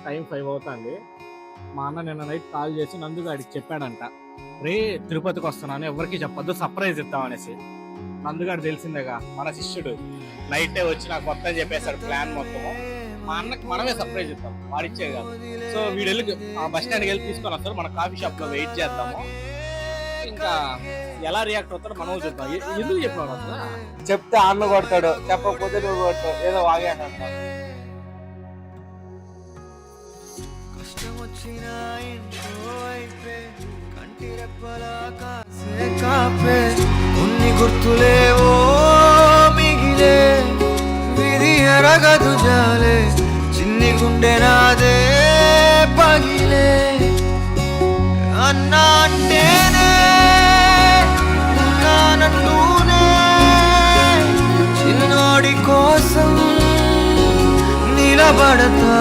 Time 5 అవుతుంది. మా అన్న నిన్న నైట్ కాల్ చేసి నందుగాడికి చెప్పాడంట, రే తిరుపతికి వస్తున్నాను ఎవరికి చెప్పొద్దు, సర్ప్రైజ్ ఇద్దామనేసి. నందుగాడు తెలిసిందేగా మన శిష్యుడు, నైటే వచ్చి నాకు మొత్తం చెప్పేశాడు ప్లాన్ మొత్తము. మా అన్నకి మనమే సర్ప్రైజ్ ఇద్దాం, వాడిచ్చే కాదు. సో వీడు వెళ్ళి బస్ స్టాండ్కి వెళ్ళి తీసుకొని వస్తారు, మన కాఫీ షాప్ లో వెయిట్ చేద్దాము. ఇంకా ఎలా రియాక్ట్ అవుతాడో మనం చూద్దాం. ఎందుకు చెప్పినావు అసలు? చెప్తే అన్న కొడతాడు, చెప్పకపోతే నువ్వు కొడతావు, ఏదో వాగాను. కొన్ని గుర్తులేవో మిగిలే, విధి ఎరగదు జాలే, చిన్ని గుండె నాదే పగిలే. అన్నా అంటేనే ఉన్నానంటూనే చిన్నోడి కోసం నిలబడతా.